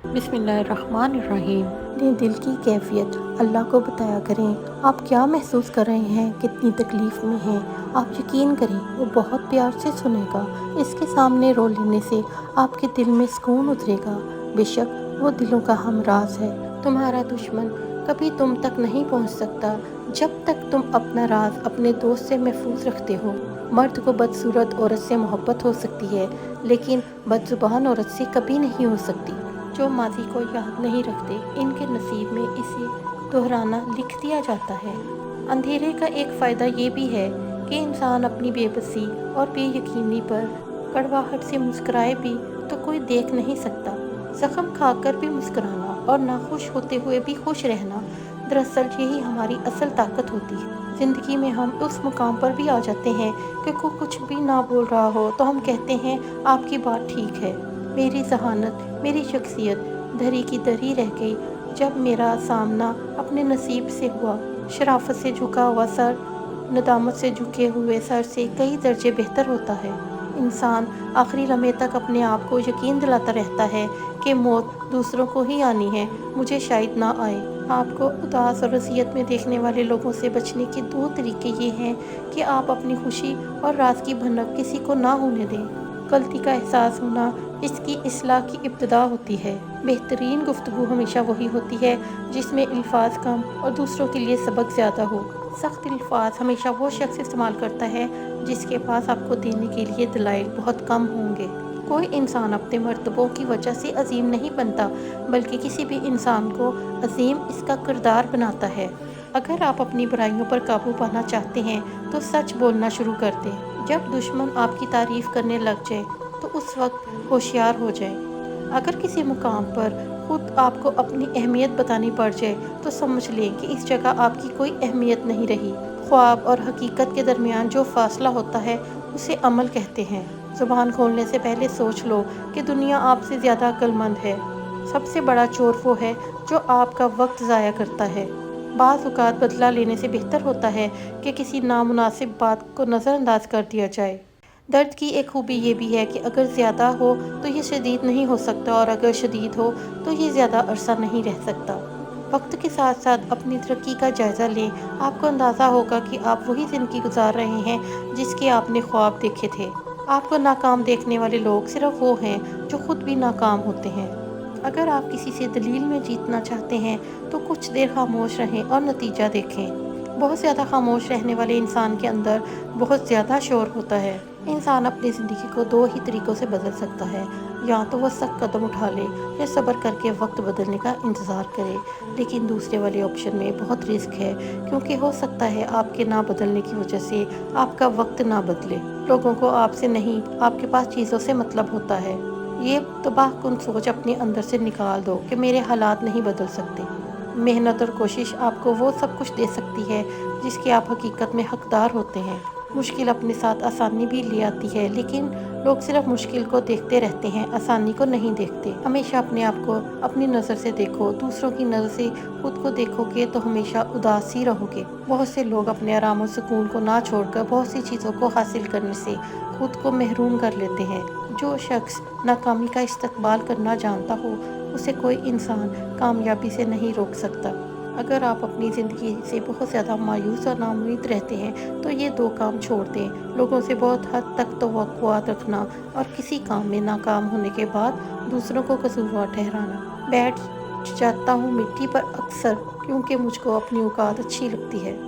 बिस्मिल्लाहिर्रहमानिर्रहीम। अपने दिल की कैफियत अल्लाह को बताया करें। आप क्या महसूस कर रहे हैं, कितनी तकलीफ़ में हैं, आप यकीन करें वो बहुत प्यार से सुनेगा। इसके सामने रो लेने से आपके दिल में सुकून उतरेगा। बेशक वो दिलों का हमराज है। तुम्हारा दुश्मन कभी तुम तक नहीं पहुंच सकता जब तक तुम अपना राज अपने दोस्त से महफूज रखते हो। मर्द को बदसूरत औरत से मोहब्बत हो सकती है, लेकिन बदजुबान औरत से कभी नहीं हो सकती। जो माजी को याद नहीं रखते, इनके नसीब में इसे दोहराना लिख दिया जाता है। अंधेरे का एक फ़ायदा ये भी है कि इंसान अपनी बेबसी और बेयकीनी पर कड़वाहट से मुस्कुराए भी तो कोई देख नहीं सकता। जख्म खाकर भी मुस्कुराना और नाखुश होते हुए भी खुश रहना, दरअसल यही हमारी असल ताकत होती है। ज़िंदगी में हम उस मुकाम पर भी आ जाते हैं कि कोई कुछ भी ना बोल रहा हो तो हम कहते हैं आपकी बात ठीक है। मेरी जहानत, मेरी शख्सियत धरी की धरी रह गई जब मेरा सामना अपने नसीब से हुआ। शराफत से झुका हुआ सर नदामत से झुके हुए सर से कई दर्जे बेहतर होता है। इंसान आखिरी लम्हे तक अपने आप को यकीन दिलाता रहता है कि मौत दूसरों को ही आनी है, मुझे शायद ना आए। आपको उदास और वसीयत में देखने वाले लोगों से बचने के दो तरीके ये हैं कि आप अपनी खुशी और राज की भनक किसी को ना होने दें। गलती का एहसास होना इसकी इस्लाह की इब्तिदा होती है। बेहतरीन गुफ्तगू हमेशा वही होती है जिसमें अल्फाज कम और दूसरों के लिए सबक ज़्यादा हो। सख्त अल्फाज हमेशा वो शख्स इस्तेमाल करता है जिसके पास आपको देने के लिए दलाइल बहुत कम होंगे। कोई इंसान अपने मर्तबों की वजह से अजीम नहीं बनता, बल्कि किसी भी इंसान को अजीम इसका किरदार बनाता है। अगर आप अपनी बुराइयों पर काबू पाना चाहते हैं तो सच बोलना शुरू कर दें। जब दुश्मन आपकी तारीफ करने लग जाए तो उस वक्त होशियार हो जाए। अगर किसी मुकाम पर खुद आपको अपनी अहमियत बतानी पड़ जाए तो समझ लें कि इस जगह आपकी कोई अहमियत नहीं रही। ख्वाब और हकीकत के दरमियान जो फासला होता है उसे अमल कहते हैं। ज़ुबान खोलने से पहले सोच लो कि दुनिया आपसे ज़्यादा अक्लमंद है। सबसे बड़ा चोर वो है जो आपका वक्त ज़ाया करता है। बाज़ औक़ात बदला लेने से बेहतर होता है कि किसी नामुनासिब बात को नज़रअंदाज कर दिया जाए। दर्द की एक खूबी ये भी है कि अगर ज़्यादा हो तो ये शदीद नहीं हो सकता, और अगर शदीद हो तो ये ज़्यादा अरसा नहीं रह सकता। वक्त के साथ साथ अपनी तरक्की का जायज़ा लें। आपको अंदाज़ा होगा कि आप वही ज़िंदगी गुजार रहे हैं जिसके आपने ख्वाब देखे थे। आपको नाकाम देखने वाले लोग सिर्फ वो हैं जो खुद भी नाकाम होते हैं। अगर आप किसी से दलील में जीतना चाहते हैं तो कुछ देर खामोश रहें और नतीजा देखें। बहुत ज़्यादा खामोश रहने वाले इंसान के अंदर बहुत ज़्यादा शोर होता है। इंसान अपनी ज़िंदगी को दो ही तरीक़ों से बदल सकता है, या तो वह सख्त कदम उठा ले या सब्र करके वक्त बदलने का इंतज़ार करे। लेकिन दूसरे वाले ऑप्शन में बहुत रिस्क है, क्योंकि हो सकता है आपके ना बदलने की वजह से आपका वक्त ना बदले। लोगों को आपसे नहीं, आपके पास चीज़ों से मतलब होता है। ये तबाहकुन सोच अपने अंदर से निकाल दो कि मेरे हालात नहीं बदल सकते। मेहनत और कोशिश आपको वो सब कुछ दे सकती है जिसके आप हकीकत में हकदार होते हैं। मुश्किल अपने साथ आसानी भी ले आती है, लेकिन लोग सिर्फ मुश्किल को देखते रहते हैं, आसानी को नहीं देखते। हमेशा अपने आप को अपनी नज़र से देखो। दूसरों की नज़र से खुद को देखोगे तो हमेशा उदास ही रहोगे। बहुत से लोग अपने आराम और सुकून को ना छोड़कर बहुत सी चीज़ों को हासिल करने से खुद को महरूम कर लेते हैं। जो शख्स नाकामी का इस्तकबाल करना जानता हो उसे कोई इंसान कामयाबी से नहीं रोक सकता। अगर आप अपनी ज़िंदगी से बहुत ज़्यादा मायूस और नाउम्मीद रहते हैं तो ये दो काम छोड़ दें। लोगों से बहुत हद तक तवक्कुआत रखना और किसी काम में नाकाम होने के बाद दूसरों को कसूरवार ठहराना। बैठ जाता हूँ मिट्टी पर अक्सर, क्योंकि मुझको अपनी औकात अच्छी लगती है।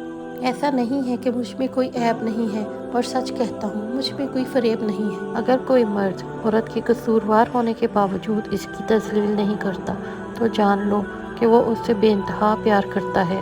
ऐसा नहीं है कि मुझ में कोई ऐब नहीं है, पर सच कहता हूँ मुझ में कोई फरेब नहीं है। अगर कोई मर्द औरत के कसूरवार होने के बावजूद इसकी तस्लील नहीं करता तो जान लो कि वो उससे बेइंतहा प्यार करता है।